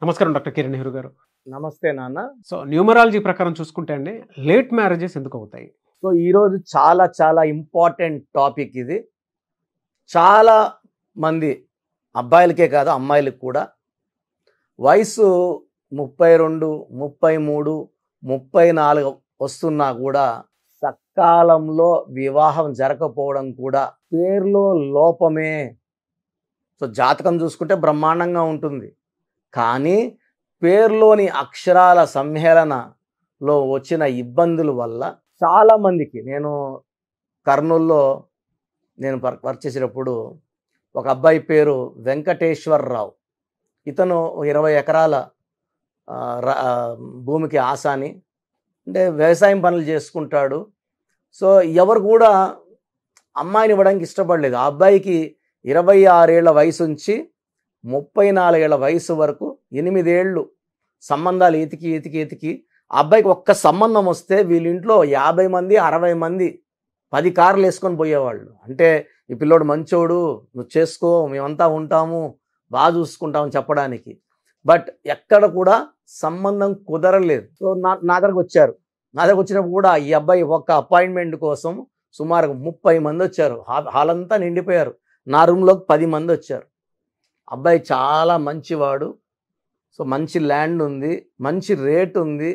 నమస్కారం డాక్టర్ కిరణ్ నెహ్రూ గారు. నమస్తే నాన్న. సో న్యూమరాలజీ ప్రకారం చూసుకుంటే అండి లేట్ మ్యారేజెస్ ఎందుకు అవుతాయి? సో ఈరోజు చాలా చాలా ఇంపార్టెంట్ టాపిక్ ఇది. చాలా మంది అబ్బాయిలకే కాదు అమ్మాయిలకు కూడా వయసు 32, 33, 34 వస్తున్నా కూడా సకాలంలో వివాహం జరగకపోవడం కూడా పేరులో లోపమే. సో జాతకం చూసుకుంటే బ్రహ్మాండంగా ఉంటుంది, కానీ పేరులోని అక్షరాల సంహేళనలో వచ్చిన ఇబ్బందుల వల్ల చాలామందికి, నేను కర్నూల్లో వర్క్ చేసేటప్పుడు ఒక అబ్బాయి పేరు వెంకటేశ్వరరావు. ఇతను 20 ఎకరాల భూమికి ఆసాని, అంటే వ్యవసాయం పనులు చేసుకుంటాడు. సో ఎవరు కూడా అమ్మాయిని ఇవ్వడానికి ఇష్టపడలేదు. ఆ అబ్బాయికి 26 ఏళ్ల వయసు నుంచి 34 ఏళ్ల వయసు వరకు 8 ఏళ్ళు సంబంధాలు ఎతికి ఆ అబ్బాయికి ఒక్క సంబంధం వస్తే వీళ్ళ ఇంట్లో 50 మంది 60 మంది 10 కార్లు వేసుకొని పోయేవాళ్ళు. అంటే ఈ పిల్లోడు మంచోడు, నువ్వు చేసుకో, మేమంతా ఉంటాము, బాగా చూసుకుంటామని చెప్పడానికి. బట్ ఎక్కడ కూడా సంబంధం కుదరలేదు. సో నా దగ్గరకు వచ్చారు. నా దగ్గరకు వచ్చినప్పుడు కూడా ఈ అబ్బాయి ఒక్క అపాయింట్మెంట్ కోసం సుమారుగా 30 మంది వచ్చారు. హాల్ అంతా నిండిపోయారు. నా రూమ్లోకి 10 మంది వచ్చారు. అబ్బాయి చాలా మంచివాడు. సో మంచి ల్యాండ్ ఉంది, మంచి రేట్ ఉంది.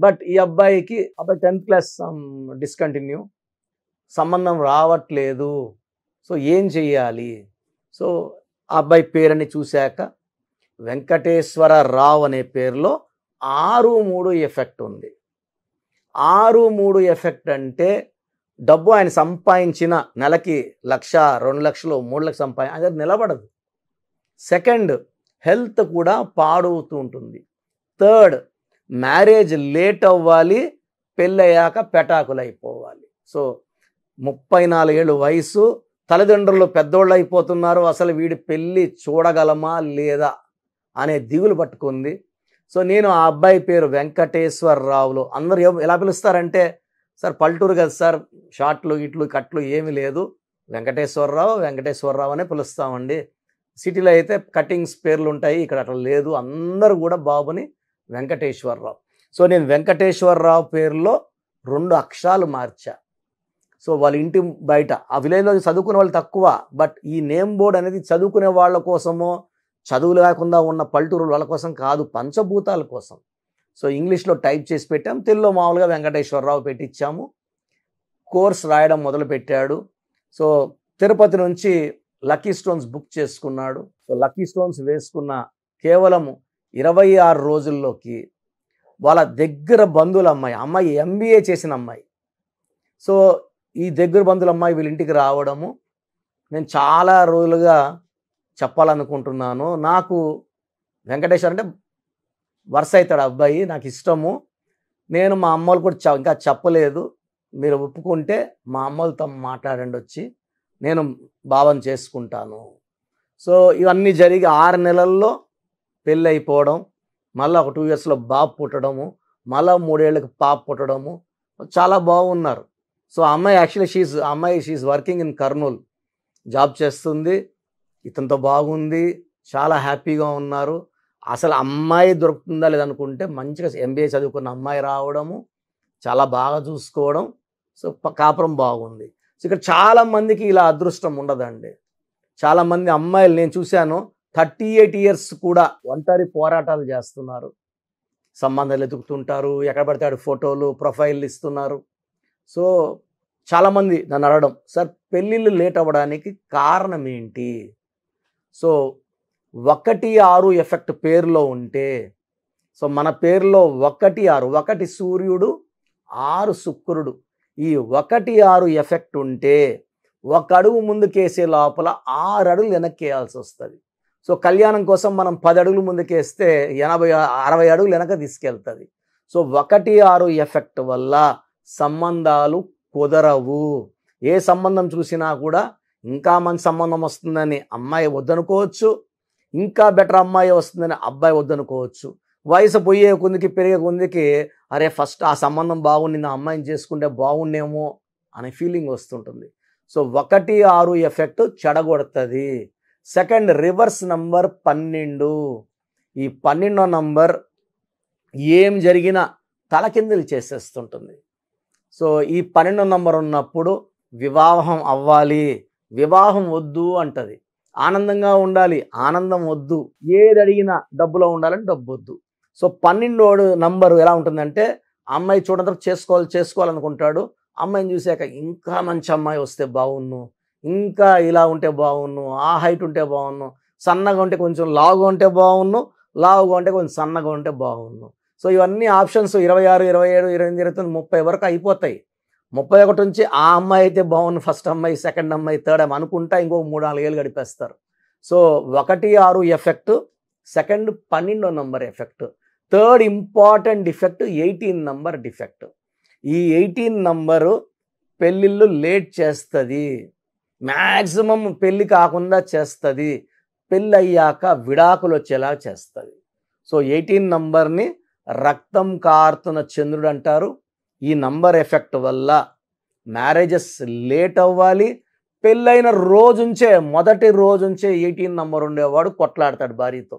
బట్ ఈ అబ్బాయి 10th క్లాస్ డిస్కంటిన్యూ, సంబంధం రావట్లేదు. సో ఏం చెయ్యాలి? సో ఆ అబ్బాయి పేరుని చూశాక వెంకటేశ్వరరావు అనే పేరులో 6-3 ఎఫెక్ట్ ఉంది. 6-3 ఎఫెక్ట్ అంటే డబ్బు ఆయన సంపాదించిన నెలకి 1,00,000, 2,00,000, 3,00,000 అది నిలబడదు. సెకండ్, హెల్త్ కూడా పాడవుతూ ఉంటుంది. థర్డ్, మ్యారేజ్ లేట్ అవ్వాలి, పెళ్ళయ్యాక పెటాకులు అయిపోవాలి. సో 34 ఏళ్ళు వయసు, తల్లిదండ్రులు పెద్దోళ్ళు అయిపోతున్నారు, అసలు వీడి పెళ్ళి చూడగలమా లేదా అనే దిగులు పట్టుకుంది. సో నేను ఆ అబ్బాయి పేరు వెంకటేశ్వరరావులో, అందరూ ఎలా పిలుస్తారంటే, సార్ పల్లెటూరు కదా సార్, షార్ట్లు ఇట్లు కట్లు ఏమీ లేదు, వెంకటేశ్వరరావు అనే పిలుస్తామండి. సిటీలో అయితే కటింగ్స్ పేర్లు ఉంటాయి, ఇక్కడ అట్లా లేదు, అందరూ కూడా బాబుని వెంకటేశ్వరరావు. సో నేను వెంకటేశ్వరరావు పేరులో 2 అక్షరాలు మార్చా. సో వాళ్ళ ఇంటి బయట, ఆ విలేజ్లో చదువుకునే వాళ్ళు తక్కువ, బట్ ఈ నేమ్ బోర్డ్ అనేది చదువుకునే వాళ్ళ కోసమో, చదువు లేకుండా ఉన్న పల్లెటూరు వాళ్ళ కోసం కాదు, పంచభూతాల కోసం. సో ఇంగ్లీష్లో టైప్ చేసి పెట్టాము, తెలుగులో మామూలుగా వెంకటేశ్వరరావు పెట్టించాము. కోర్స్ రాయడం మొదలుపెట్టాడు. సో తిరుపతి నుంచి లక్కీ స్టోన్స్ బుక్ చేసుకున్నాడు. సో లక్కీ స్టోన్స్ వేసుకున్న కేవలం 26 రోజుల్లోకి వాళ్ళ దగ్గర బంధువుల అమ్మాయి MBA చేసిన అమ్మాయి, సో ఈ దగ్గర బంధువుల అమ్మాయి వీళ్ళ ఇంటికి రావడము నేను చాలా రోజులుగా చెప్పాలనుకుంటున్నాను. నాకు వెంకటేశ్వర అంటే వరుస అవుతాడు అబ్బాయి, నాకు ఇష్టము. నేను మా అమ్మలు కూడా ఇంకా చెప్పలేదు, మీరు ఒప్పుకుంటే మా అమ్మలతో మాట్లాడండి వచ్చి, నేను భావం చేసుకుంటాను. సో ఇవన్నీ జరిగి 6 నెలల్లో పెళ్ళి అయిపోవడం, మళ్ళీ ఒక 2 ఇయర్స్లో బాబు పుట్టడము, మళ్ళీ 3 ఏళ్ళకి పాప పుట్టడము, చాలా బాగున్నారు. సో అమ్మాయి actually she's working in Kurnool, job చేస్తుంది, ఇతనితో బాగుంది, చాలా హ్యాపీగా ఉన్నారు. అసలు అమ్మాయి దొరుకుతుందా లేదనుకుంటే మంచిగా MBA చదువుకున్న అమ్మాయి రావడము, చాలా బాగా చూసుకోవడం, సో కాపురం బాగుంది. సో ఇక్కడ చాలామందికి ఇలా అదృష్టం ఉండదండి. చాలామంది అమ్మాయిలు నేను చూశాను 38 ఇయర్స్ కూడా ఒంటరి పోరాటాలు చేస్తున్నారు, సంబంధాలు ఎదుగుతుంటారు, ఎక్కడ పడితే ఆడు ఫోటోలు ప్రొఫైల్ ఇస్తున్నారు. సో చాలామంది నన్ను అడగడం, సార్ పెళ్ళిళ్ళు లేట్ అవ్వడానికి కారణం ఏంటి? సో 1-6 ఎఫెక్ట్ పేరులో ఉంటే, సో మన పేరులో 1-6, 1 సూర్యుడు, 6 శుక్రుడు, ఈ 1-6 ఎఫెక్ట్ ఉంటే 1 అడుగు ముందుకేసే లోపల 6 అడుగులు వెనక్కేయాల్సి వస్తుంది. సో కళ్యాణం కోసం మనం 10 అడుగులు ముందుకేస్తే 80-60 అడుగులు వెనక తీసుకెళ్తుంది. సో 1-6 ఎఫెక్ట్ వల్ల సంబంధాలు కుదరవు. ఏ సంబంధం చూసినా కూడా ఇంకా మంచి సంబంధం వస్తుందని అమ్మాయి వద్దనుకోవచ్చు, ఇంకా బెటర్ అమ్మాయి వస్తుందని అబ్బాయి వద్దనుకోవచ్చు. వయసు పోయే కొందికి పెరిగే కొందికి అరే ఫస్ట్ ఆ సంబంధం బాగుండింది, ఆ అమ్మాయిని చేసుకుంటే బాగుండేమో అనే ఫీలింగ్ వస్తుంటుంది. సో 1-6 ఎఫెక్ట్ చెడగొడుతుంది. Second reverse number 12. ఈ 12వ నంబర్ ఏం జరిగినా తలకిందులు చేసేస్తుంటుంది. సో ఈ 12వ నంబర్ ఉన్నప్పుడు వివాహం అవ్వాలి, వివాహం వద్దు అంటది. ఆనందంగా ఉండాలి, ఆనందం వద్దు. ఏది అడిగినా డబ్బులో ఉండాలని డబ్బు వద్దు. సో 12వ నంబరు ఎలా ఉంటుందంటే అమ్మాయి చూడడం చేసుకోవాలనుకుంటాడు. అమ్మాయిని చూశాక ఇంకా మంచి అమ్మాయి వస్తే బాగున్ను, ఇంకా ఇలా ఉంటే బాగున్ను, ఆ హైట్ ఉంటే బాగున్ను, సన్నగా ఉంటే కొంచెం లావుగా ఉంటే బాగున్ను, లావుగా ఉంటే కొంచెం సన్నగా ఉంటే బాగున్ను. సో ఇవన్నీ ఆప్షన్స్ 26, 27, 28, 29, 30 వరకు అయిపోతాయి. 31 నుంచి ఆ అమ్మాయి అయితే బాగుంది, ఫస్ట్ అమ్మాయి, సెకండ్ అమ్మాయి, థర్డ్ అమ్మాయి అనుకుంటా ఇంకో 3-4 ఏళ్ళు గడిపేస్తారు. సో 1, 6 ఎఫెక్ట్, సెకండ్ 12వ number effect, third important defect 18 number defect. ఈ 18 నంబరు పెళ్ళిళ్ళు లేట్ చేస్తుంది, మ్యాక్సిమం పెళ్ళి కాకుండా చేస్తుంది, పెళ్ళి అయ్యాక విడాకులు వచ్చేలా చేస్తుంది. సో 18 నంబర్ని రక్తం కారుతున్న చంద్రుడు అంటారు. ఈ నంబర్ ఎఫెక్ట్ వల్ల మ్యారేజెస్ లేట్ అవ్వాలి. పెళ్ళైన రోజుంచే, మొదటి రోజుంచే 18 నంబర్ ఉండేవాడు కొట్లాడతాడు భార్యతో.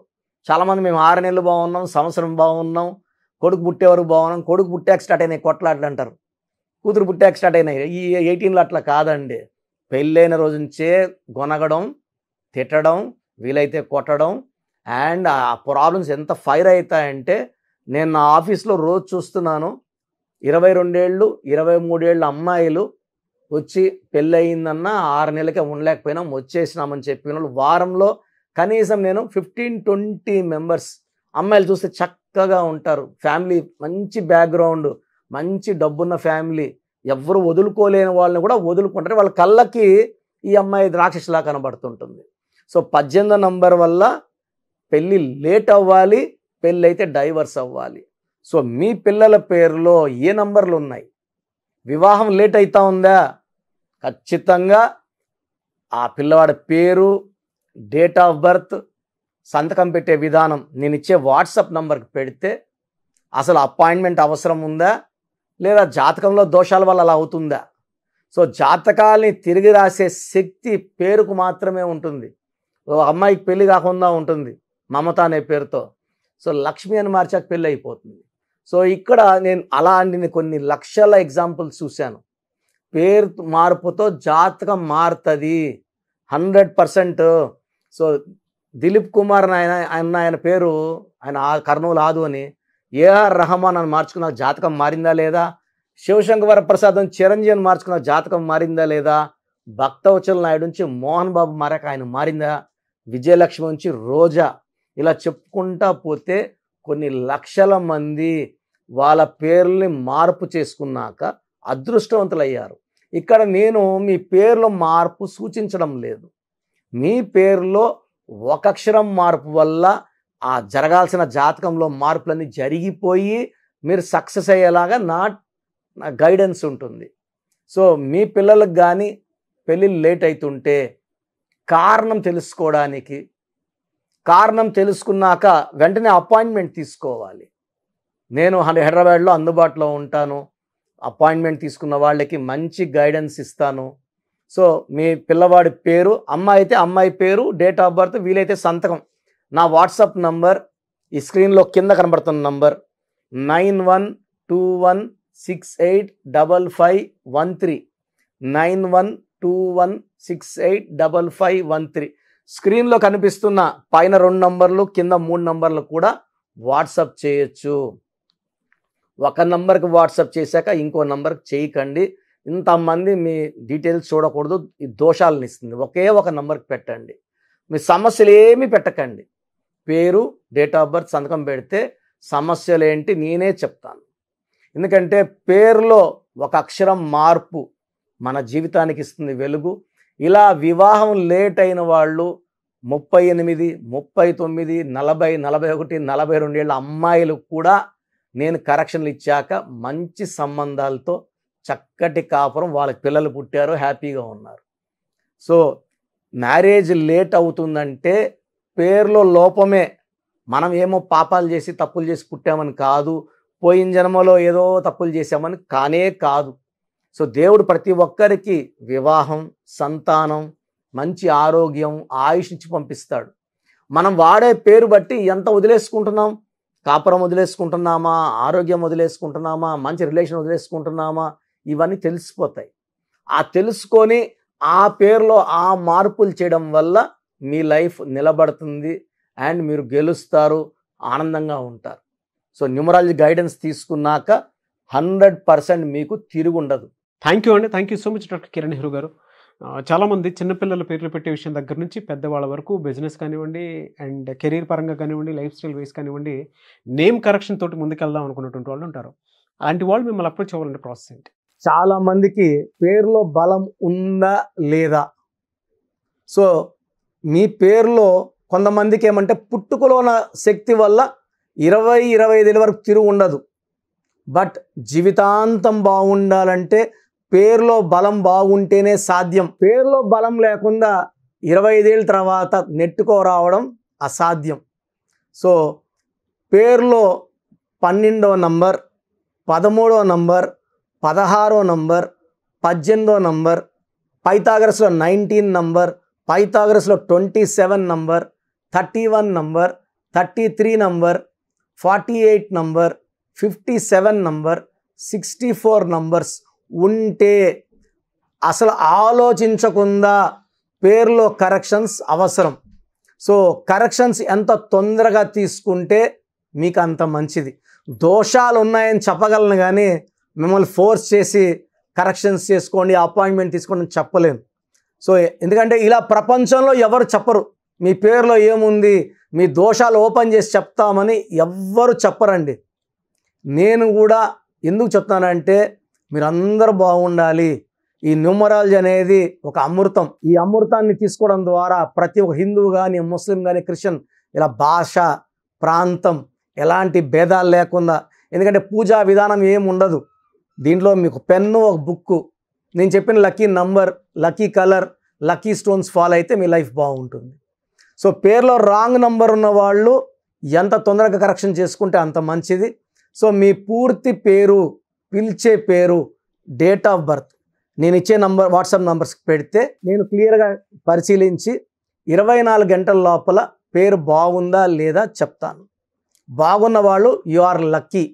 చాలామంది మేము 6 నెలలు బాగున్నాం, సంవత్సరం బాగున్నాం, కొడుకు పుట్టే వరకు బాగున్నాం, కొడుకు పుట్టాక స్టార్ట్ అయినాయి కొట్లాటలు అంటారు, కూతురు పుట్టాక స్టార్ట్ అయినాయి. ఈ 18లో అట్లా కాదండి. పెళ్ళైన రోజుంచే గొనగడం, తిట్టడం, వీలైతే కొట్టడం. అండ్ ఆ ప్రాబ్లమ్స్ ఎంత ఫైర్ అవుతాయంటే నేను నా ఆఫీస్లో రోజు చూస్తున్నాను. 22 ఏళ్ళు 23 ఏళ్ళ అమ్మాయిలు వచ్చి పెళ్ళయిందన్న 6 నెలలకే ఉండలేకపోయినాం, వచ్చేసినామని చెప్పిన వాళ్ళు వారంలో కనీసం నేను 15-20 మెంబర్స్ అమ్మాయిలు చూస్తే చక్కగా ఉంటారు. ఫ్యామిలీ మంచి బ్యాక్గ్రౌండ్, మంచి డబ్బున్న ఫ్యామిలీ, ఎవరు వదులుకోలేని వాళ్ళని కూడా వదులుకుంటారు. వాళ్ళ కళ్ళకి ఈ అమ్మాయి రాక్షసులా కనబడుతుంటుంది. సో 18వ నంబర్ వల్ల పెళ్ళి లేట్ అవ్వాలి, పెళ్ళి అయితే డైవర్స్ అవ్వాలి. సో మీ పిల్లల పేరులో ఏ నంబర్లు ఉన్నాయి? వివాహం లేట్ అవుతా ఉందా? ఖచ్చితంగా ఆ పిల్లవాడి పేరు, డేట్ ఆఫ్ బర్త్, సంతకం పెట్టే విధానం నేను ఇచ్చే వాట్సాప్ నంబర్కి పెడితే అసలు అపాయింట్మెంట్ అవసరం ఉందా, లేదా జాతకంలో దోషాల వల్ల అలా అవుతుందా? సో జాతకాల్ని తిరిగి రాసే శక్తి పేరుకు మాత్రమే ఉంటుంది. ఓ అమ్మాయికి పెళ్ళి కాకుండా ఉంటుంది మమత అనే పేరుతో, సో లక్ష్మి అని మార్చాక పెళ్ళి అయిపోతుంది. సో ఇక్కడ నేను అలాంటి కొన్ని లక్షల ఎగ్జాంపుల్స్ చూశాను. పేరు మార్పుతో జాతకం మారుతుంది 100%. సో దిలీప్ కుమార్ ఆయన పేరు, ఆయన కర్నూలు ఆదు అని, ఏఆర్ రెహమాన్ అని మార్చుకున్న జాతకం మారిందా లేదా? శివశంకర వరప్రసాద్ అని చిరంజీవి అని మార్చుకున్న జాతకం మారిందా లేదా? భక్తవచల నాయుడు నుంచి మోహన్ బాబు మారాక ఆయన మారిందా? విజయలక్ష్మి నుంచి రోజా, ఇలా చెప్పుకుంటా పోతే కొన్ని లక్షల మంది వాళ్ళ పేర్లని మార్పు చేసుకున్నాక అదృష్టవంతులయ్యారు. ఇక్కడ నేను మీ పేర్లో మార్పు సూచించడం లేదు. మీ పేరులో ఒక అక్షరం మార్పు వల్ల ఆ జరగాల్సిన జాతకంలో మార్పులన్నీ జరిగిపోయి మీరు సక్సెస్ అయ్యేలాగా నా గైడెన్స్ ఉంటుంది. సో మీ పిల్లలకు కానీ పెళ్ళిళ్ళు లేట్ అవుతుంటే కారణం తెలుసుకోవడానికి, కారణం తెలుసుకున్నాక వెంటనే అపాయింట్మెంట్ తీసుకోవాలి. నేను హైదరాబాద్లో అందుబాటులో ఉంటాను. అపాయింట్మెంట్ తీసుకున్న వాళ్ళకి మంచి గైడెన్స్ ఇస్తాను. సో మీ పిల్లవాడి పేరు, అమ్మాయి అయితే అమ్మాయి పేరు, డేట్ ఆఫ్ బర్త్, వీలైతే సంతకం. నా వాట్సాప్ నంబర్ ఈ స్క్రీన్లో కింద కనబడుతున్న నంబర్ 9121685513, 9121685513. స్క్రీన్లో కనిపిస్తున్న పైన 2 నంబర్లు, కింద 3 నంబర్లు కూడా వాట్సాప్ చేయొచ్చు. ఒక నంబర్కి వాట్సాప్ చేశాక ఇంకో నంబర్కి చేయకండి. ఇంతమంది మీ డీటెయిల్స్ చూడకూడదు, ఈ దోషాలను ఇస్తుంది. ఒకే ఒక నంబర్కి పెట్టండి. మీ సమస్యలు ఏమీ పెట్టకండి. పేరు, డేట్ ఆఫ్ బర్త్, సంతకం పెడితే సమస్యలు ఏంటి నేనే చెప్తాను. ఎందుకంటే పేరులో ఒక అక్షరం మార్పు మన జీవితానికి ఇస్తుంది వెలుగు. ఇలా వివాహం లేట్ అయిన వాళ్ళు 38, 39, 40, 41, 42 ఏళ్ళ అమ్మాయిలు కూడా నేను కరెక్షన్లు ఇచ్చాక మంచి సంబంధాలతో చక్కటి కాపురం, వాళ్ళకి పిల్లలు పుట్టారు, హ్యాపీగా ఉన్నారు. సో మ్యారేజ్ లేట్ అవుతుందంటే పేరులో లోపమే. మనం ఏమో పాపాలు చేసి తప్పులు చేసి పుట్టామని కాదు, పోయిన జన్మలో ఏదో తప్పులు చేసామని కానే కాదు. సో దేవుడు ప్రతి ఒక్కరికి వివాహం, సంతానం, మంచి ఆరోగ్యం, ఆయుష్ ఇచ్చి పంపిస్తాడు. మనం వాడే పేరు బట్టి ఎంత వదిలేసుకుంటున్నాం, కాపురం వదిలేసుకుంటున్నామా, ఆరోగ్యం వదిలేసుకుంటున్నామా, మంచి రిలేషన్ వదిలేసుకుంటున్నామా, ఇవన్నీ తెలిసిపోతాయి. ఆ తెలుసుకొని ఆ పేరులో ఆ మార్పులు చేయడం వల్ల మీ లైఫ్ నిలబడుతుంది అండ్ మీరు గెలుస్తారు, ఆనందంగా ఉంటారు. సో న్యూమరాలజీ గైడెన్స్ తీసుకున్నాక 100% మీకు తిరుగుండదు. థ్యాంక్ యూ అండి. Thank you so much doctor Kiran Nehru గారు. చాలామంది చిన్నపిల్లల పేర్లు పెట్టే విషయం దగ్గర నుంచి పెద్దవాళ్ళ వరకు బిజినెస్ కానివ్వండి అండ్ కెరీర్ పరంగా కానివ్వండి, లైఫ్ స్టైల్ వైస్ కానివ్వండి, నేమ్ కరెక్షన్ తోటి ముందుకెళ్దాం అనుకున్నటువంటి వాళ్ళు ఉంటారు. అలాంటి వాళ్ళు మిమ్మల్ని అప్రోచ్ అవ్వాలంటే ప్రాసెస్ ఏంటి? చాలా మందికి పేరులో బలం ఉందా లేదా, సో మీ పేరులో కొంతమందికి ఏమంటే పుట్టుకలో ఉన్న శక్తి వల్ల 20-25 ఏళ్ళ వరకు తిరుగు ఉండదు. బట్ జీవితాంతం బాగుండాలంటే పేరులో బలం బాగుంటేనే సాధ్యం. పేరులో బలం లేకుండా 25 ఏళ్ళ తర్వాత నెట్టుకోరావడం అసాధ్యం. సో పేరులో 12వ నంబర్, 13వ నంబర్, 16వ నంబర్, 18వ నంబర్, పైథాగరస్లో 19 నంబర్, పైథాగరస్లో 27 number, 31 number, 33 number, 48 number, 57 number, 64 numbers ఉంటే అసలు ఆలోచించకుండా పేరులో కరెక్షన్స్ అవసరం. సో కరెక్షన్స్ ఎంత తొందరగా తీసుకుంటే మీకు అంత మంచిది. దోషాలు ఉన్నాయని చెప్పగలను కానీ మిమ్మల్ని ఫోర్స్ చేసి కరెక్షన్స్ చేసుకోండి, అపాయింట్మెంట్ తీసుకోండి అని చెప్పలేను. సో ఎందుకంటే ఇలా ప్రపంచంలో ఎవరు చెప్పరు. మీ పేరులో ఏముంది, మీ దోషాలు ఓపెన్ చేసి చెప్తామని ఎవ్వరు చెప్పరండి. నేను కూడా ఎందుకు చెప్తానంటే మీరందరూ బాగుండాలి. ఈ న్యూమరాలజీ అనేది ఒక అమృతం. ఈ అమృతాన్ని తీసుకోవడం ద్వారా ప్రతి ఒక్క హిందువు కానీ, ముస్లిం కానీ, క్రిస్టియన్ ఇలా భాష, ప్రాంతం ఎలాంటి భేదాలు లేకుండా, ఎందుకంటే పూజా విధానం ఏమి ఉండదు దీంట్లో. మీకు పెన్ను, ఒక బుక్కు, నేను చెప్పిన lucky number, lucky colour, lucky stones follow అయితే మీ లైఫ్ బాగుంటుంది. సో పేరులో రాంగ్ నంబర్ ఉన్న వాళ్ళు ఎంత తొందరగా కరెక్షన్ చేసుకుంటే అంత మంచిది. సో మీ పూర్తి పేరు, పిలిచే పేరు, డేట్ ఆఫ్ బర్త్ నేను ఇచ్చే నంబర్, వాట్సాప్ నంబర్స్కి పెడితే నేను క్లియర్గా పరిశీలించి 24 గంటల లోపల పేరు బాగుందా లేదా చెప్తాను. బాగున్న వాళ్ళు యు ఆర్ లక్కీ.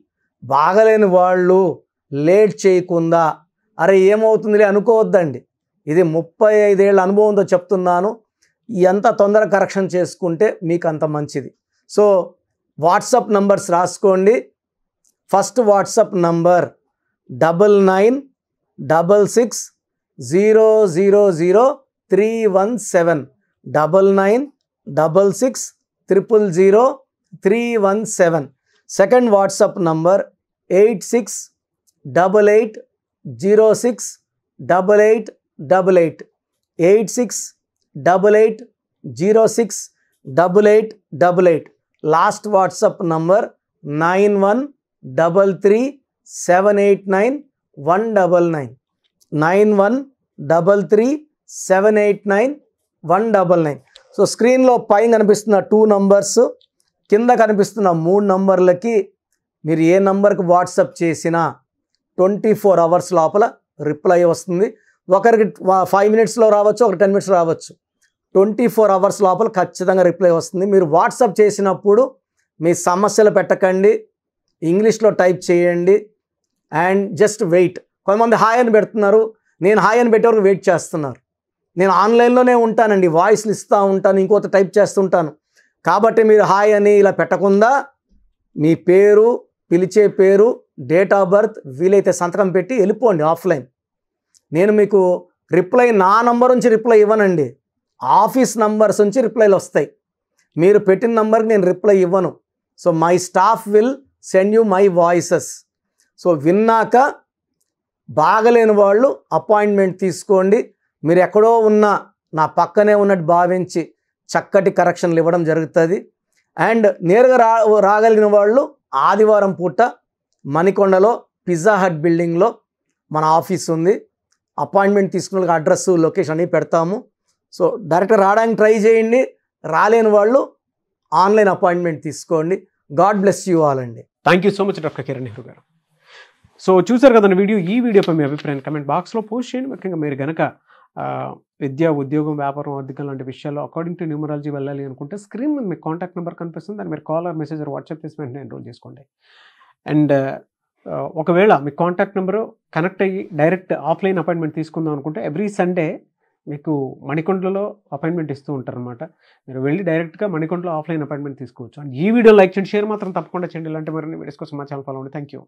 బాగలేని వాళ్ళు లేట్ చేయకుండా అరే ఏమవుతుందిలే అనుకోవద్దండి. ఇది 35 ఏళ్ళ అనుభవంతో చెప్తున్నాను. ఎంత తొందరగా కరెక్షన్ చేసుకుంటే మీకు అంత మంచిది. సో వాట్సాప్ నంబర్స్ రాసుకోండి. First WhatsApp number 9966000317, 9966000317. Second WhatsApp number 8688068888, 8688068888. Last WhatsApp number 9133789199, 9133789199. So స్క్రీన్లో పైన కనిపిస్తున్న 2 నంబర్స్, కింద కనిపిస్తున్న 3 నంబర్లకి మీరు ఏ నంబర్కి వాట్సాప్ చేసినా 24 అవర్స్ లోపల రిప్లై వస్తుంది. ఒకరికి 5 మినిట్స్లో రావచ్చు, ఒక 10 మినిట్స్లో రావచ్చు. 24 అవర్స్ లోపల ఖచ్చితంగా రిప్లై వస్తుంది. మీరు వాట్సాప్ చేసినప్పుడు మీ సమస్యలు పెట్టకండి, ఇంగ్లీష్లో టైప్ చేయండి అండ్ జస్ట్ వెయిట్. కొంతమంది హాయ్ అని పెడుతున్నారు, నేను హాయ్ అని పెట్టే వరకు వెయిట్ చేస్తున్నారు. నేను ఆన్లైన్లోనే ఉంటానండి, వాయిస్లు ఇస్తూ ఉంటాను, ఇంకొక టైప్ చేస్తుంటాను. కాబట్టి మీరు హాయ్ అని ఇలా పెట్టకుండా మీ పేరు, పిలిచే పేరు, డేట్ ఆఫ్ బర్త్, వీలైతే సంతకం పెట్టి వెళ్ళిపోండి ఆఫ్లైన్. నేను మీకు రిప్లై నా నంబర్ నుంచి రిప్లై ఇవ్వనండి, ఆఫీస్ నంబర్స్ నుంచి రిప్లైలు వస్తాయి. మీరు పెట్టిన నంబర్కి నేను రిప్లై ఇవ్వను. So my staff will send you my voices. So విన్నాక బాగలేని వాళ్ళు అపాయింట్మెంట్ తీసుకోండి. మీరు ఎక్కడో ఉన్న నా పక్కనే ఉన్నట్టు భావించి చక్కటి కరెక్షన్లు ఇవ్వడం జరుగుతుంది. అండ్ నేరుగా రాగలిగిన వాళ్ళు ఆదివారం పూట మణికొండలో పిజ్జా హట్ బిల్డింగ్లో మన ఆఫీస్ ఉంది. అపాయింట్మెంట్ తీసుకున్న అడ్రస్, లొకేషన్ అన్నీ పెడతాము. సో డైరెక్ట్గా రావడానికి ట్రై చేయండి. రాలేని వాళ్ళు ఆన్లైన్ అపాయింట్మెంట్ తీసుకోండి. గాడ్ బ్లెస్ యూ ఆల్ అండి. Thank you so much doctor Kiran Nehru గారు. సో చూసారు కదండి వీడియో. ఈ వీడియోపై మీ అభిప్రాయం కమెంట్ బాక్స్లో పోస్ట్ చేయండి. ముఖ్యంగా మీరు కనుక విద్య, ఉద్యోగం, వ్యాపారం, ఆర్థికం లాంటి విషయాల్లో అకార్డింగ్ టు న్యూమరాలజీ వెళ్ళాలి అనుకుంటే స్క్రీన్ మీద మీకు కాంటాక్ట్ నెంబర్ కనిపిస్తుంది. దాన్ని మీరు call or message or WhatsApp చేసి వెంటనే ఎన్రోల్ చేసుకోండి. అండ్ ఒకవేళ మీ కాంటాక్ట్ నెంబరు కనెక్ట్ అయ్యి డైరెక్ట్ ఆఫ్లైన్ అపాయింట్మెంట్ తీసుకుందాం అనుకుంటే ఎవ్రీ సండే మీకు మణికొండలో అపాయింట్మెంట్ ఇస్తూ ఉంటారనమాట. మీరు వెళ్ళి డైరెక్ట్గా మణికొండలో ఆఫ్లైన్ అపాయింట్మెంట్ తీసుకోవచ్చు. అండ్ ఈ వీడియో లైక్ చేయండి, షేర్ మాత్రం తప్పకుండా చేయండి. ఇలాంటి మరిన్ని వీడియోస్ కోసం మా ఛానల్ ఫాలో అవ్వండి. Thank you.